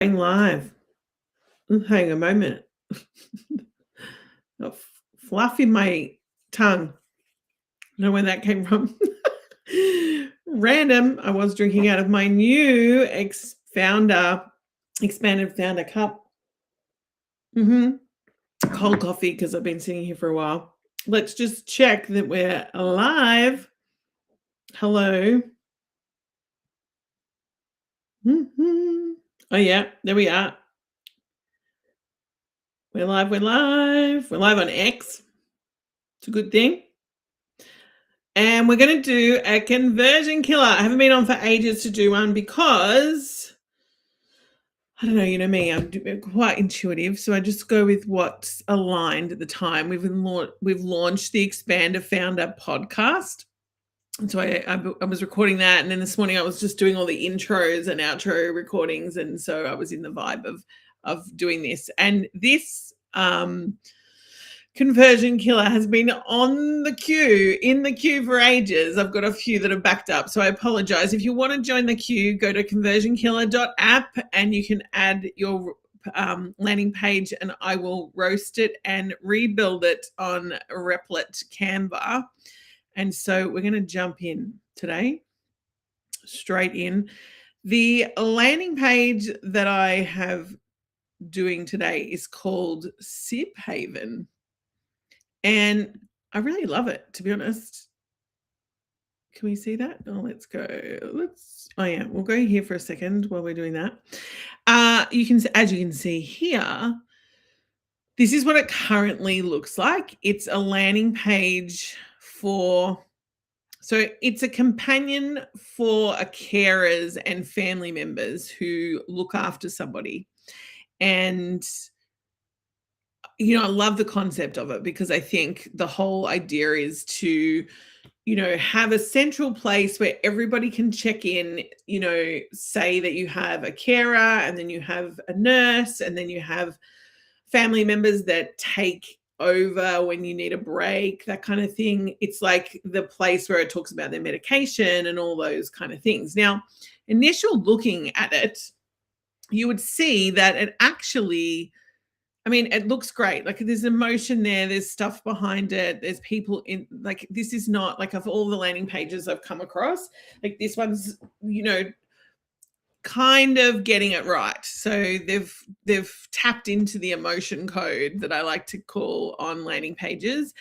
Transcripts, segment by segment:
Going live. Hang a moment. Got fluff in my tongue. Don't know where that came from. Random. I was drinking out of my new expanded founder cup. Cold coffee because I've been sitting here for a while. Let's just check that we're live. Hello. Oh yeah, there we are. We're live. We're live on X. It's a good thing. And we're going to do a conversion killer. I haven't been on for ages to do one because, I don't know, you know me, I'm quite intuitive. So I just go with what's aligned at the time. We've launched the Expander Founder podcast. And so I was recording that. And then this morning I was just doing all the intros and outro recordings. And so I was in the vibe of doing this. And this conversion killer has been in the queue for ages. I've got a few that are backed up, so I apologize. If you want to join the queue, go to conversionkiller.app and you can add your landing page and I will roast it and rebuild it on Replit Canva. And so we're going to jump in today, straight in. The landing page that I have doing today is called Sip Haven. And I really love it, to be honest. Can we see that? Oh, let's go. Oh yeah, we'll go here for a second while we're doing that. As you can see here, this is what it currently looks like. It's a landing page so it's a companion for carers and family members who look after somebody. And I love the concept of it because I think the whole idea is to, have a central place where everybody can check in, say that you have a carer and then you have a nurse and then you have family members that take over when you need a break, that kind of thing. It's like the place where it talks about their medication and all those kind of things. Now, initial looking at it, you would see that it actually, it looks great. Like there's emotion there. There's stuff behind it. There's people in, like, this is not like of all the landing pages I've come across, like this one's, kind of getting it right. So they've tapped into the emotion code that I like to call on landing pages.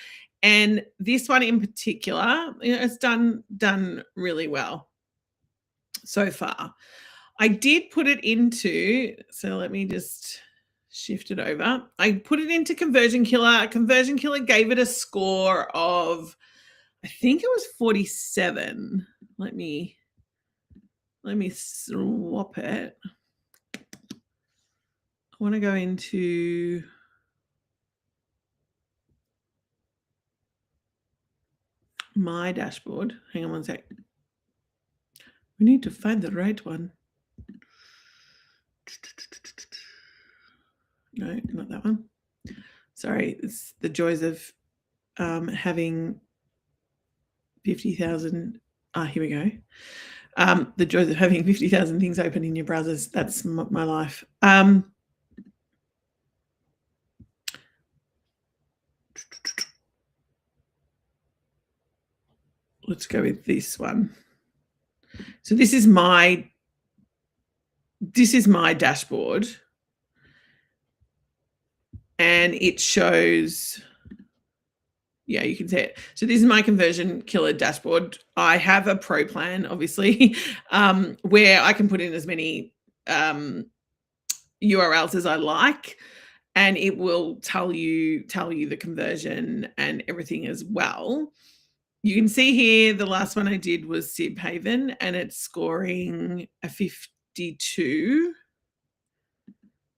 And this one in particular, it's done really well so far. I did put it into, so let me just shift it over. I put it into Conversion Killer. Conversion Killer gave it a score of, I think it was 47. Let me swap it. I want to go into my dashboard. Hang on one sec. We need to find the right one. No, not that one. Sorry, it's the joys of having 50,000. Here we go. The joys of having 50,000 things open in your browsers. That's my life. Let's go with this one. So this is my dashboard. And it shows, yeah, you can see it. So this is my Conversion Killer dashboard. I have a pro plan, obviously, where I can put in as many URLs as I like, and it will tell you the conversion and everything as well. You can see here the last one I did was Sip Haven, and it's scoring a 52.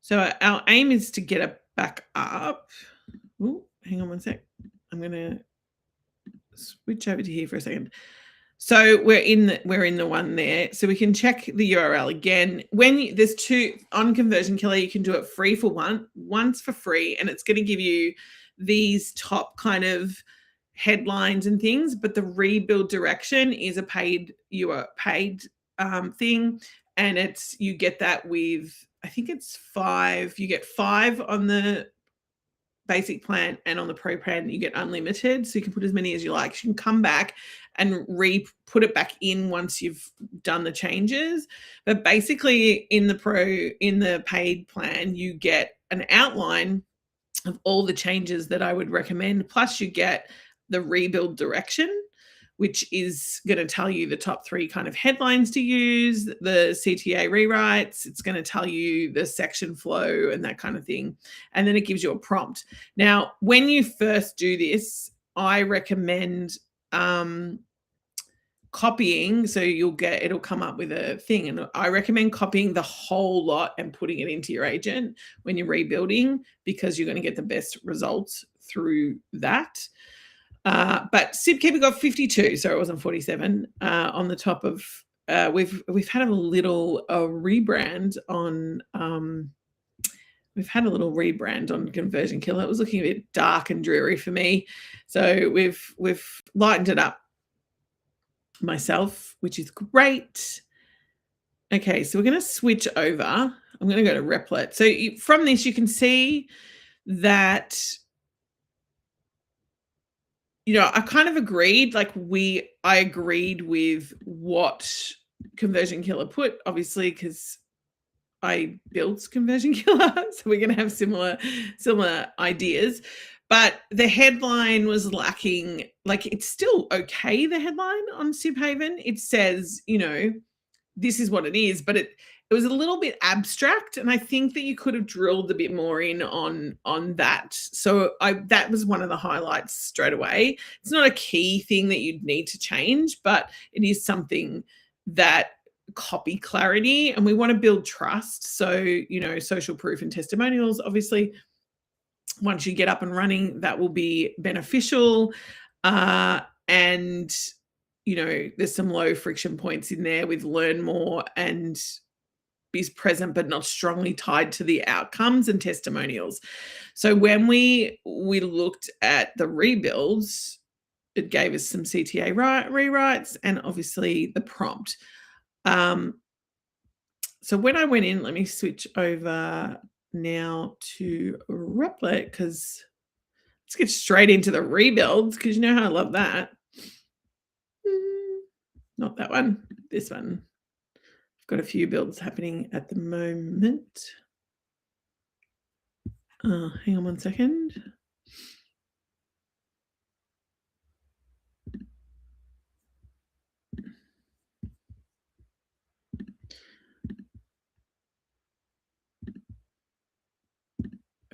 So our aim is to get it back up. Oh, hang on one sec. I'm going to switch over to here for a second. So we're in the one there. So we can check the URL again. When there's two on Conversion Killer, you can do it free for once for free, and it's going to give you these top kind of headlines and things. But the rebuild direction is a paid thing, and you get that with I think it's 5. You get 5 on the basic plan, and on the pro plan you get unlimited, so you can put as many as you like. You can come back and put it back in once you've done the changes. But basically in the paid plan, you get an outline of all the changes that I would recommend, plus you get the rebuild direction, which is going to tell you the top 3 kind of headlines to use, the CTA rewrites. It's going to tell you the section flow and that kind of thing. And then it gives you a prompt. Now, when you first do this, I recommend copying. So it'll come up with a thing. And I recommend copying the whole lot and putting it into your agent when you're rebuilding, because you're going to get the best results through that. But SibKeeper got 52, so it wasn't 47 on the top of. We've had a little rebrand on. We've had a little rebrand on Conversion Killer. It was looking a bit dark and dreary for me, so we've lightened it up myself, which is great. Okay, so we're going to switch over. I'm going to go to Replit. So from this, you can see that. I kind of agreed, I agreed with what Conversion Killer put, obviously, because I built Conversion Killer, so we're going to have similar ideas. But the headline was lacking. It's still okay, the headline on SibHaven. It says, this is what it is, but it was a little bit abstract, and I think that you could have drilled a bit more in on that. So that was one of the highlights straight away. It's not a key thing that you'd need to change, but it is something that copy clarity, and we want to build trust. So, social proof and testimonials, obviously, once you get up and running, that will be beneficial. And there's some low friction points in there with learn more and is present but not strongly tied to the outcomes and testimonials. So when we looked at the rebuilds, it gave us some CTA rewrites and obviously the prompt. So when I went in, let me switch over now to Replit, because let's get straight into the rebuilds, because you know how I love that. Not that one, this one. I've got a few builds happening at the moment. Hang on one second.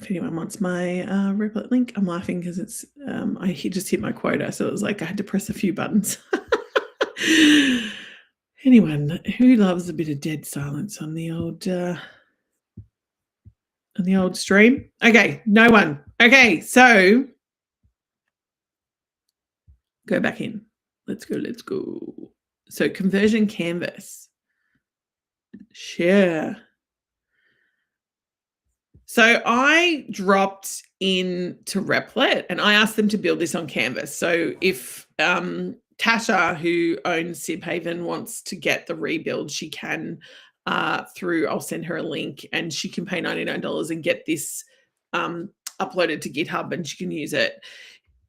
If anyone wants my Replit link, I'm laughing because it's I just hit my quota, so it was like I had to press a few buttons. Anyone who loves a bit of dead silence on the old stream? Okay, no one. Okay, so go back in. Let's go. So conversion canvas. Share. So I dropped into Replit and I asked them to build this on Canvas. So if Tasha, who owns SibHaven, wants to get the rebuild, she can I'll send her a link, and she can pay $99 and get this uploaded to GitHub, and she can use it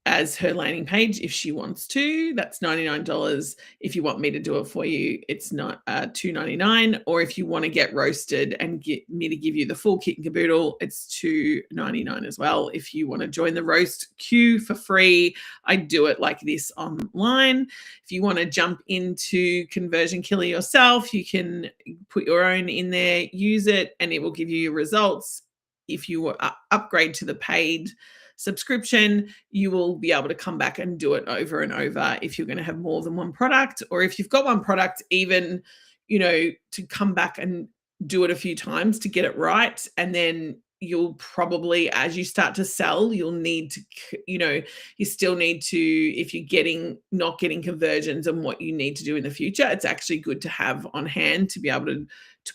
as her landing page if she wants to. That's $99. If you want me to do it for you, it's not $2.99. Or if you want to get roasted and get me to give you the full kit and caboodle, it's $2.99 as well. If you want to join the roast queue for free, I do it like this online. If you want to jump into Conversion Killer yourself, you can put your own in there, use it, and it will give you your results. If you upgrade to the paid subscription, you will be able to come back and do it over and over if you're going to have more than one product, or if you've got one product, even, to come back and do it a few times to get it right. And then you'll probably, as you start to sell, you'll need to, you still need to, if you're not getting conversions and what you need to do in the future, it's actually good to have on hand to be able to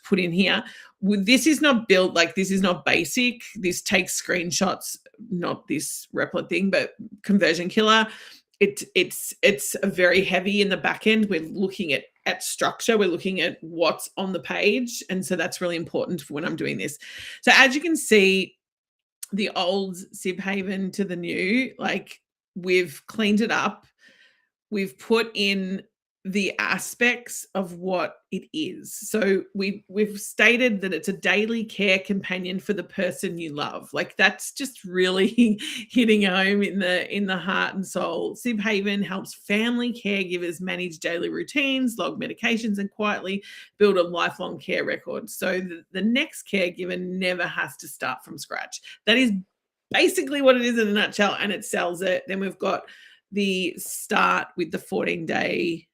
put in here. This is not built, this is not basic. This takes screenshots, not this Replit thing, but Conversion Killer, it's very heavy in the back end. We're looking at at structure. We're looking at what's on the page. And so that's really important for when I'm doing this. So as you can see, the old Sib Haven to the new, like we've cleaned it up. We've put in the aspects of what it is. So we've stated that it's a daily care companion for the person you love. Like that's just really hitting home in the heart and soul. Sib Haven helps family caregivers manage daily routines, log medications, and quietly build a lifelong care record. So the next caregiver never has to start from scratch. That is basically what it is in a nutshell, and it sells it. Then we've got the start with the 14-day,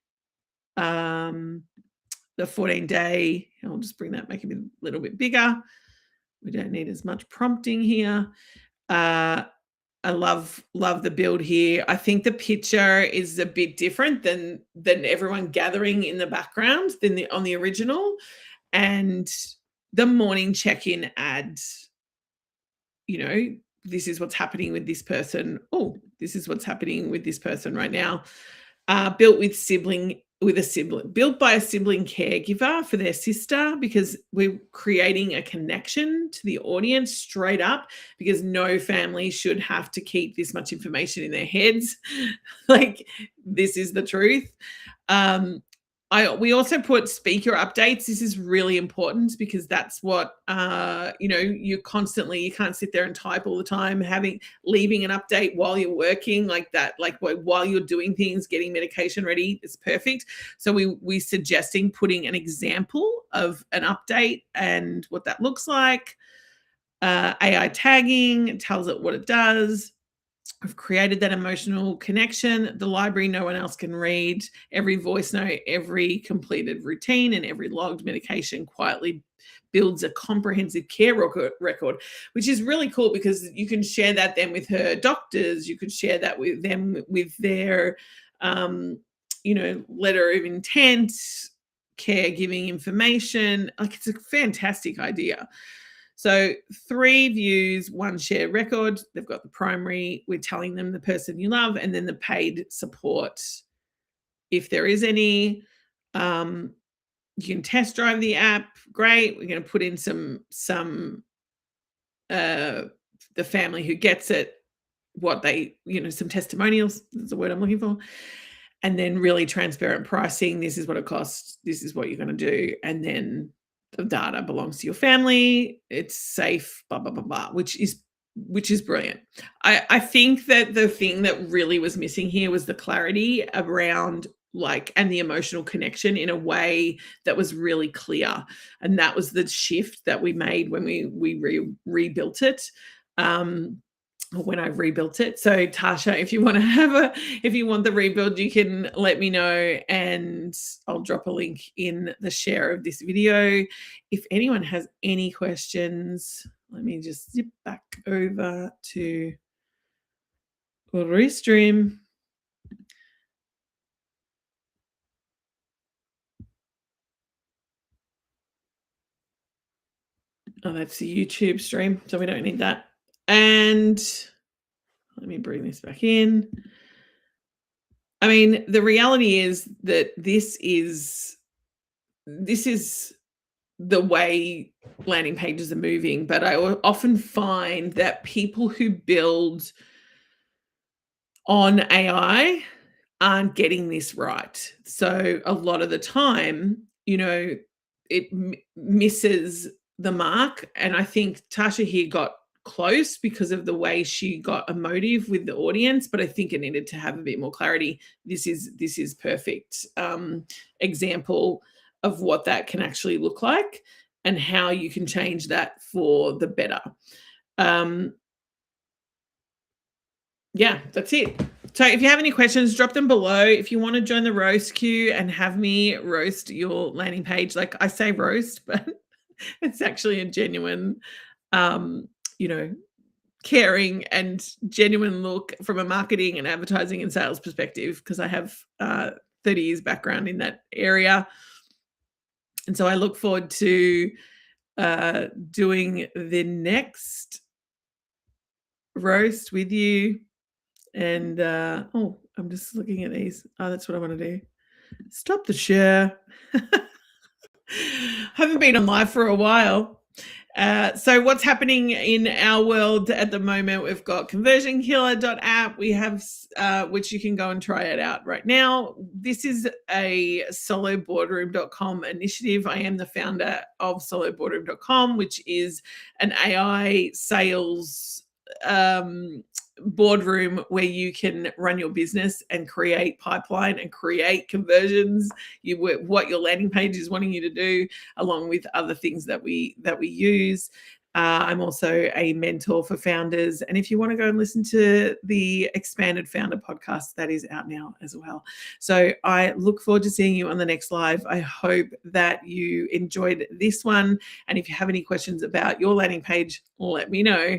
I'll just bring that, make it a little bit bigger. We don't need as much prompting here. I love the build here. I think the picture is a bit different than everyone gathering in the background than on the original. And the morning check-in ad, this is what's happening with this person. Oh, this is what's happening with this person right now. Built by a sibling caregiver for their sister, because we're creating a connection to the audience straight up, because no family should have to keep this much information in their heads. Like, this is the truth. We also put speaker updates. This is really important because that's what, you can't sit there and type all the time, leaving an update while you're working like that, like while you're doing things, getting medication ready is perfect. So we suggesting putting an example of an update and what that looks like. AI tagging tells it what it does. I've created that emotional connection. The library no one else can read. Every voice note, every completed routine, and every logged medication quietly builds a comprehensive care record, which is really cool because you can share that then with her doctors. You could share that with them with their, letter of intent, caregiving information. Like, it's a fantastic idea. So 3 views, 1 shared record. They've got the primary, we're telling them the person you love, and then the paid support, if there is any. You can test drive the app. Great. We're going to put in some the family who gets it, what they, some testimonials. That's the word I'm looking for. And then really transparent pricing. This is what it costs. This is what you're going to do. And then the data belongs to your family. It's safe, blah, blah, blah, blah, which is brilliant. I think that the thing that really was missing here was the clarity around, and the emotional connection in a way that was really clear. And that was the shift that we made when we rebuilt it. When I rebuilt it. So Tasha, if you want the rebuild, you can let me know and I'll drop a link in the share of this video. If anyone has any questions, let me just zip back over to Restream. Oh, that's the YouTube stream, so we don't need that. And let me bring this back in. I mean, the reality is that this is the way landing pages are moving, but I often find that people who build on AI aren't getting this right. So a lot of the time, it misses the mark. And I think Tasha here got close because of the way she got emotive with the audience, but I think it needed to have a bit more clarity. This is perfect example of what that can actually look like and how you can change that for the better. Yeah, that's it. So if you have any questions, drop them below. If you want to join the roast queue and have me roast your landing page, like I say roast, but it's actually a genuine, caring and genuine look from a marketing and advertising and sales perspective, because I have 30 years background in that area. And so I look forward to doing the next roast with you. And I'm just looking at these. Oh, that's what I want to do. Stop the share. Haven't been on live for a while. So what's happening in our world at the moment? We've got conversionkiller.app. We have, which you can go and try it out right now. This is a soloboardroom.com initiative. I am the founder of soloboardroom.com, which is an AI sales boardroom where you can run your business and create pipeline and create conversions. What your landing page is wanting you to do, along with other things that we use. I'm also a mentor for founders, and if you want to go and listen to the Expanded Founder podcast, that is out now as well. So I look forward to seeing you on the next live. I hope that you enjoyed this one, and if you have any questions about your landing page, let me know.